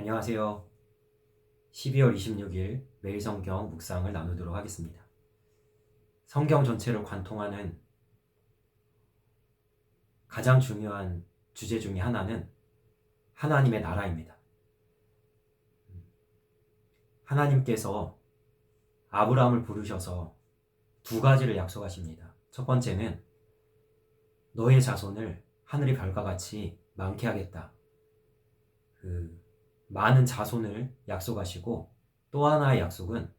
안녕하세요. 12월 26일 매일 성경 묵상을 나누도록 하겠습니다. 성경 전체를 관통하는 가장 중요한 주제 중에 하나는 하나님의 나라입니다. 하나님께서 아브라함을 부르셔서 두 가지를 약속하십니다. 첫 번째는 너의 자손을 하늘의 별과 같이 많게 하겠다. 많은 자손을 약속하시고, 또 하나의 약속은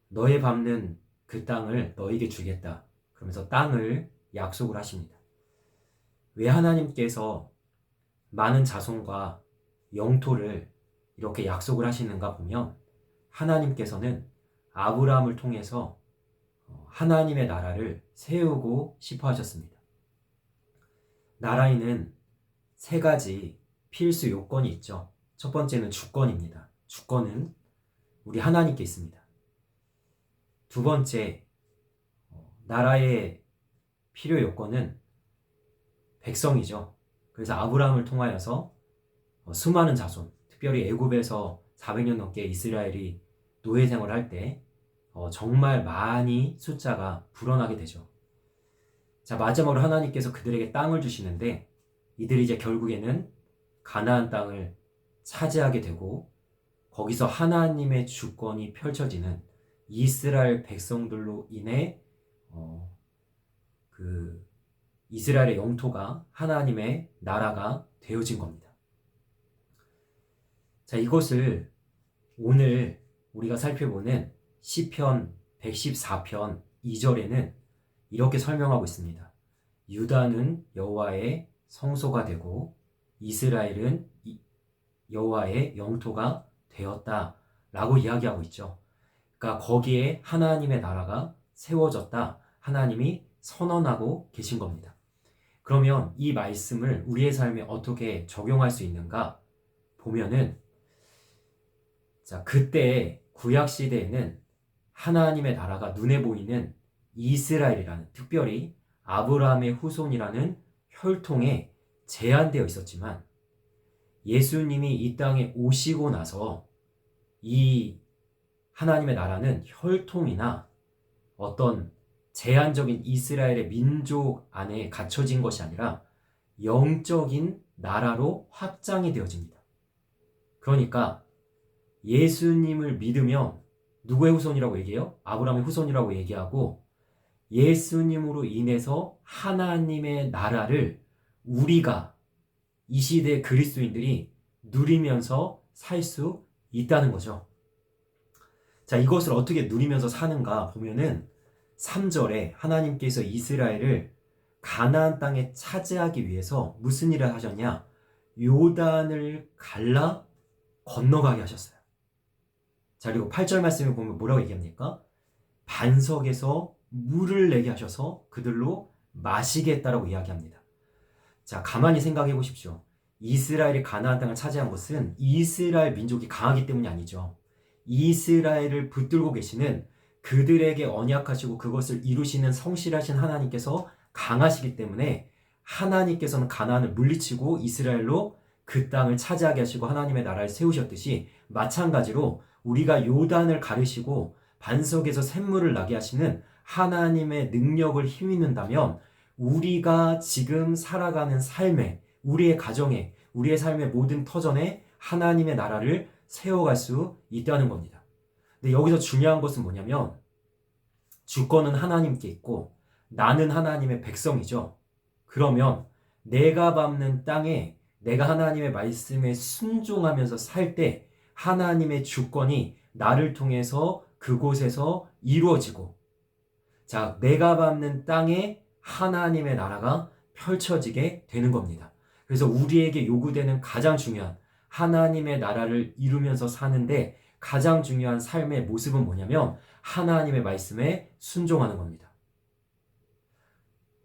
너의 밟는 그 땅을 너에게 주겠다. 그러면서 땅을 약속을 하십니다. 왜 하나님께서 많은 자손과 영토를 이렇게 약속을 하시는가 보면, 하나님께서는 아브라함을 통해서 하나님의 나라를 세우고 싶어 하셨습니다. 나라에는 세 가지 필수 요건이 있죠. 첫 번째는 주권입니다. 주권은 우리 하나님께 있습니다. 두 번째, 나라의 필요 요건은 백성이죠. 그래서 아브라함을 통하여서 수많은 자손, 특별히 애굽에서 400년 넘게 이스라엘이 노예 생활을 할 때 정말 많이 숫자가 불어나게 되죠. 자, 마지막으로 하나님께서 그들에게 땅을 주시는데, 이들이 이제 결국에는 가나안 땅을 차지하게 되고, 거기서 하나님의 주권이 펼쳐지는 이스라엘 백성들로 인해 그 이스라엘의 영토가 하나님의 나라가 되어진 겁니다. 자, 이것을 오늘 우리가 살펴보는 시편 114편 2절에는 이렇게 설명하고 있습니다. 유다는 여호와의 성소가 되고 이스라엘은 여호와의 영토가 되었다 라고 이야기하고 있죠. 그러니까 거기에 하나님의 나라가 세워졌다, 하나님이 선언하고 계신 겁니다. 그러면 이 말씀을 우리의 삶에 어떻게 적용할 수 있는가 보면은, 자, 그때 구약 시대에는 하나님의 나라가 눈에 보이는 이스라엘이라는, 특별히 아브라함의 후손이라는 혈통에 제한되어 있었지만, 예수님이 이 땅에 오시고 나서 이 하나님의 나라는 혈통이나 어떤 제한적인 이스라엘의 민족 안에 갇혀진 것이 아니라 영적인 나라로 확장이 되어집니다. 그러니까 예수님을 믿으면 누구의 후손이라고 얘기해요? 아브라함의 후손이라고 얘기하고, 예수님으로 인해서 하나님의 나라를 우리가, 이 시대 그리스도인들이 누리면서 살 수 있다는 거죠. 자, 이것을 어떻게 누리면서 사는가 보면은 3절에 하나님께서 이스라엘을 가나안 땅에 차지하기 위해서 무슨 일을 하셨냐? 요단을 갈라 건너가게 하셨어요. 자, 그리고 8절 말씀을 보면 뭐라고 얘기합니까? 반석에서 물을 내게 하셔서 그들로 마시게 했다라고 이야기합니다. 자, 가만히 생각해 보십시오. 이스라엘이 가나안 땅을 차지한 것은 이스라엘 민족이 강하기 때문이 아니죠. 이스라엘을 붙들고 계시는, 그들에게 언약하시고 그것을 이루시는 성실하신 하나님께서 강하시기 때문에, 하나님께서는 가나안을 물리치고 이스라엘로 그 땅을 차지하게 하시고 하나님의 나라를 세우셨듯이, 마찬가지로 우리가 요단을 가르시고 반석에서 샘물을 나게 하시는 하나님의 능력을 힘입는다면, 우리가 지금 살아가는 삶에, 우리의 가정에, 우리의 삶의 모든 터전에 하나님의 나라를 세워갈 수 있다는 겁니다. 근데 여기서 중요한 것은 뭐냐면, 주권은 하나님께 있고 나는 하나님의 백성이죠. 그러면 내가 밟는 땅에 내가 하나님의 말씀에 순종하면서 살 때 하나님의 주권이 나를 통해서 그곳에서 이루어지고, 자, 내가 밟는 땅에 하나님의 나라가 펼쳐지게 되는 겁니다. 그래서 우리에게 요구되는 가장 중요한 하나님의 나라를 이루면서 사는데 가장 중요한 삶의 모습은 뭐냐면, 하나님의 말씀에 순종하는 겁니다.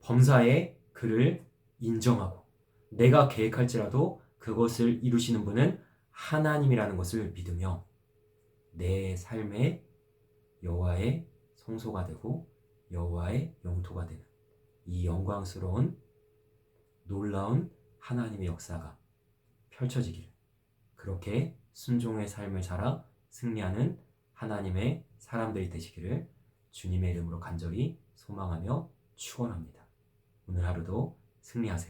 범사에 그를 인정하고, 내가 계획할지라도 그것을 이루시는 분은 하나님이라는 것을 믿으며 내 삶에 여호와의 성소가 되고 여호와의 영토가 되는 이 영광스러운 놀라운 하나님의 역사가 펼쳐지기를, 그렇게 순종의 삶을 살아 승리하는 하나님의 사람들이 되시기를 주님의 이름으로 간절히 소망하며 축원합니다. 오늘 하루도 승리하세요.